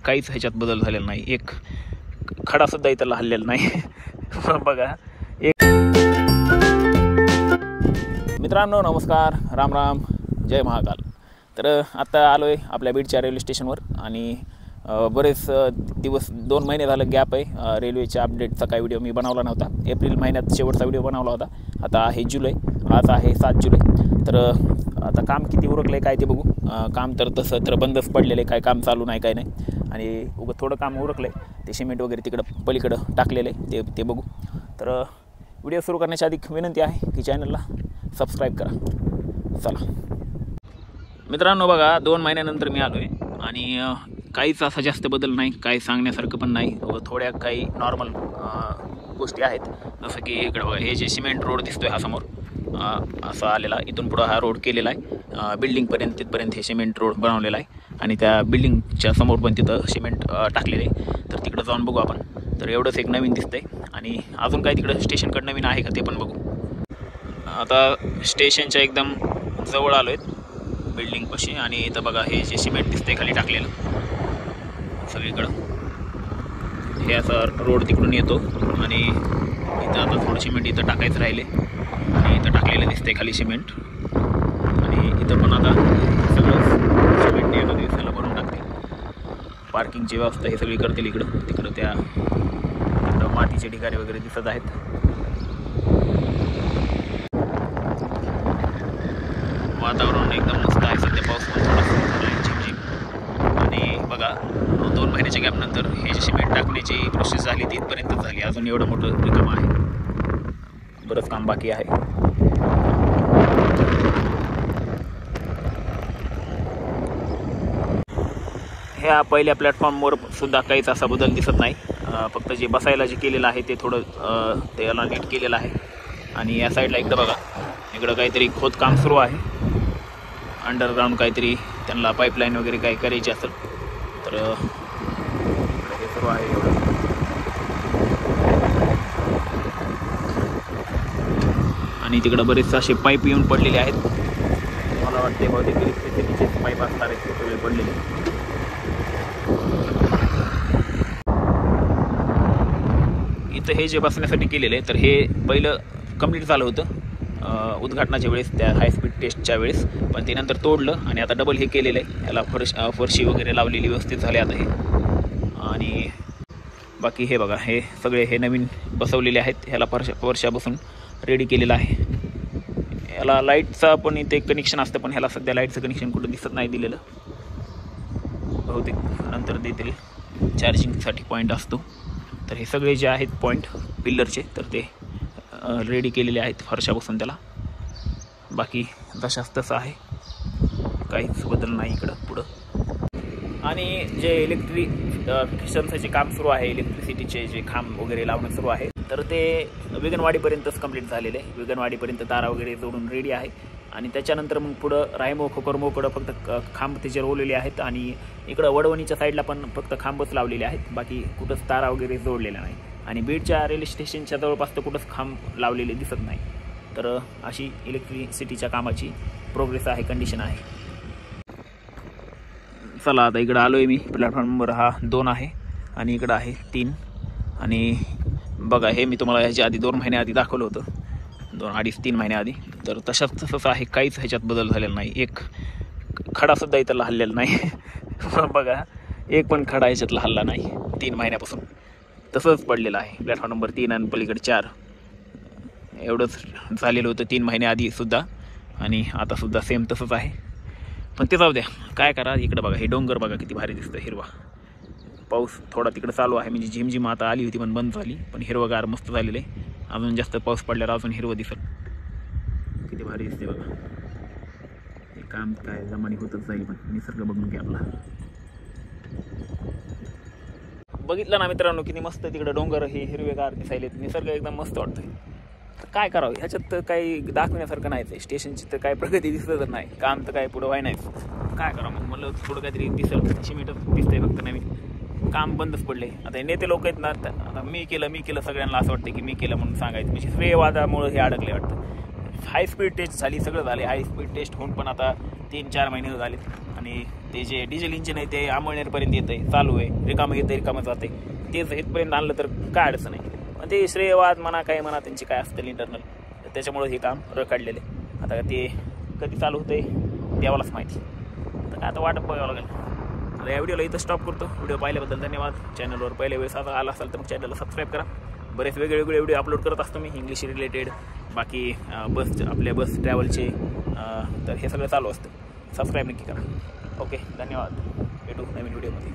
काहीच ह्याच्यात बदल झालेला नाही, एक खडासुद्धा इथं हल्लेला नाही. बघा एक. मित्रांनो नमस्कार, राम राम, जय महाकाल. तर आता आलो आहे आपल्या बीडच्या रेल्वे स्टेशनवर आणि बरेच दिवस 2 महिने झालं गॅप आहे. रेल्वेच्या अपडेटचा काही व्हिडिओ मी बनवला नव्हता. एप्रिल महिन्यात शेवटचा व्हिडिओ बनवला होता. आता आहे जुलै, आज आहे 7 जुलै. तर आता काम किती उरकलं आहे काय ते बघू. काम तर तसं तर बंदच पडलेलं आहे, काय काम चालू नाही काय नाही. आणि उगं थोडं काम उरकलं आहे, ते सिमेंट वगैरे तिकडं पलीकडं टाकलेलं आहे, ते बघू. तर व्हिडिओ सुरू करण्याच्या आधी विनंती आहे की चॅनलला सबस्क्राईब करा. चला मित्रांनो, बघा 2 महिन्यानंतर मी आलो आहे आणि काहीच असा जास्त बदल नाही, काही सांगण्यासारखं पण नाही. थोड्या काही नॉर्मल गोष्टी आहेत. जसं की इकडं बघा, हे जे सिमेंट रोड दिसतोय हा समोर असा आलेला, इथून पुढं हा रोड केलेला आहे बिल्डिंगपर्यंत, तिथपर्यंत हे सिमेंट रोड बनवलेला आहे. आणि त्या बिल्डिंगच्या समोर पण तिथं सिमेंट टाकलेलं आहे. तर तिकडं जाऊन बघू आपण. तर एवढंच एक नवीन दिसतंय. आणि अजून काही तिकडं स्टेशनकडं नवीन आहे का ते पण बघू. आता स्टेशनच्या एकदम जवळ आलो आहेत बिल्डिंगपाशी. आणि इथं बघा, हे जे सिमेंट दिसतंय खाली टाकलेलं सगळीकडं, हे असा रोड तिकडून येतो. आणि इथं आता थोडं सिमेंट इथं टाकायचं राहिले आणि इथं टाकलेलं दिसतंय खाली सिमेंट. आणि इथं पण आता सगळं सिमेंट एका दिवसाला भरून टाकते. पार्किंगची व्यवस्था हे सगळी करतील इकडं तिकडं. त्या तिकडं मातीचे ढिगारे वगैरे दिसत आहेत. वातावरण एकदम मस्त आहे. सध्या पाऊस पण थोडा सुरू झाला आहे, झिमझिम. आणि बघा 2 महिन्याच्या गॅपनंतर हे जे सिमेंट टाकण्याची प्रोसेस झाली ती इथपर्यंत झाली. अजून एवढं मोठं रिकाम आहे, बरंच काम बाकी आहे. ह्या पहिल्या प्लॅटफॉर्मवर सुद्धा काहीच असा बदल दिसत नाही. फक्त जे बसायला जे केलेलं आहे ते थोडं त्याला नीट केलेलं आहे. आणि या साईडला इकडं बघा, इकडं काहीतरी खोदकाम सुरू आहे. अंडरग्राऊंड काहीतरी त्यांना पाईपलाईन वगैरे काही करायची असेल तर हे सुरू आहे एवढं. आणि तिकडं बरेच असे पाईप येऊन पडलेले आहेत. मला वाटते बहुतेक इलेक्ट्रिसिटीचे पाईप असणार आहेत, ते सगळे पडलेले. इथं हे जे बसण्यासाठी केलेलं आहे तर हे पहिलं कंप्लीट झालं होतं उद्घाटनाच्या वेळेस, त्या हायस्पीड टेस्टच्या वेळेस. पण ते नंतर तोडलं आणि आता डबल हे केलेलं आहे. याला फरशी वगैरे लावलेली व्यवस्थित झाले आता हे. आणि बाकी हे बघा, हे सगळे हे नवीन बसवलेले आहेत. ह्याला फरशा बसून रेडी केलेला आहे. याला लाईटचा पण इथे कनेक्शन असतं, पण ह्याला सध्या लाईटचं कनेक्शन कुठं दिसत नाही दिलेलं. बहुतेक नंतर देतील, चार्जिंगसाठी पॉईंट असतो. तर हे सगळे जे आहेत पॉईंट पिल्लरचे तर ते रेडी केलेले आहेत फरशा बसून त्याला. बाकी जशाच तसं आहे, काहीच बदल नाही इकडं पुढं. आणि जे इलेक्ट्रिफिकेशनचं जे काम सुरू आहे, इलेक्ट्रिसिटीचे जे खांब वगैरे लावणं सुरू आहे, तर ते विगनवाडीपर्यंतच कंप्लीट झालेलं आहे. विगनवाडीपर्यंत तारा वगैरे जोडून रेडी आहे. आणि त्याच्यानंतर मग पुढं रायमो खोकरमोकडं फक्त खांब त्याचे रोवलेले आहेत. आणि इकडं वडवणीच्या साईडला पण फक्त खांबच लावलेले आहेत, बाकी कुठंच तारा वगैरे जोडलेला नाही. आणि बीडच्या रेल्वे स्टेशनच्या जवळपास तर कुठंच खांब लावलेले दिसत नाही. तर अशी इलेक्ट्रिसिटीच्या कामाची प्रोग्रेस आहे, कंडिशन आहे. चला आता इकडं आलो आहे मी. प्लॅटफॉर्म नंबर हा 2 आहे आणि इकडं आहे 3. आणि बघा, हे मी तुम्हाला ह्याच्या आधी 2 महिन्याआधी दाखवलं होतं, 2-2.5-3 महिन्याआधी. तर तसंच आहे, काहीच ह्याच्यात बदल झालेला नाही, एक खडासुद्धा इथं हल्लेला नाही. बघा, एक पण खडा ह्याच्यातला हल्ला नाही 3 महिन्यापासून, तसंच पडलेलं आहे. प्लॅटफॉर्म नंबर 3 आणि पलीकडे 4 एवढंच झालेलं होतं 3 महिन्याआधी सुद्धा. आणि आतासुद्धा सेम तसंच आहे. पण ते जाऊ द्या, काय करा. इकडं बघा, हे डोंगर बघा किती भारी दिसतं, हिरवा. पाऊस थोडा तिकडं चालू आहे, म्हणजे झिमझिम आता आली होती पण बंद झाली. पण हिरवगार मस्त झालेलं आहे. अजून जास्त पाऊस पडल्यावर अजून हिरवं दिसत, किती भारी दिसते बघा. हे काम काय जमानी होतच जाईल, पण निसर्ग बघून की आपला. बघितलं ना मित्रांनो, किती मस्त तिकडं डोंगर हे हिरवेगार दिसायलेत. निसर्ग एकदम मस्त वाटतोय. काय करावं, ह्याच्यात तर काही दाखवण्यासारखं नाहीच आहे. स्टेशनची तर काही प्रगती दिसतच नाही, काम तर काही पुढं व्हाय नाहीच. काय करावं मग, म्हणलं थोडं काहीतरी दिसलं. सिमेंटच दिसतंय फक्त नवीन, काम बंदच पडले. आता नेते लोक आहेत ना, आता मी केलं सगळ्यांना असं वाटतं की मी केलं म्हणून सांगायचं. म्हणजे श्रेयवादामुळं हे अडकले वाटतं. हाय स्पीड टेस्ट झाली, सगळं झाले. हाय स्पीड टेस्ट होऊन पण आता 3-4 महिने झाले आणि ते जे डिझेल इंजिन आहे ते आंबळनेरपर्यंत येतं आहे, चालू आहे, रिकामं येतं रिकामं जाते, तेच इथपर्यंत आणलं तर काय अडचण आहे. पण ते श्रेयवाद म्हणा काय म्हणा त्यांची काय असतील इंटरनल, त्याच्यामुळं हे काम रखडलेलं आहे. आता ते कधी चालू होतं आहे देवालाच माहिती. तर काय आता वाटप बघावं लागेल. आता या व्हिडिओला इथं स्टॉप करतो. व्हिडिओ पाहिल्याबद्दल धन्यवाद. चॅनलवर पहिल्या वेळेस आता आला असाल तर मग चॅनलला सबस्क्राईब करा. बरेच वेगळे व्हिडिओ अपलोड करत असतो मी, इंग्लिश रिलेटेड, बाकी आपल्या बस ट्रॅव्हलचे, तर हे सगळं चालू असतं. सबस्क्राईब नक्की करा. ओके, धन्यवाद. भेटू नवीन व्हिडिओमध्ये.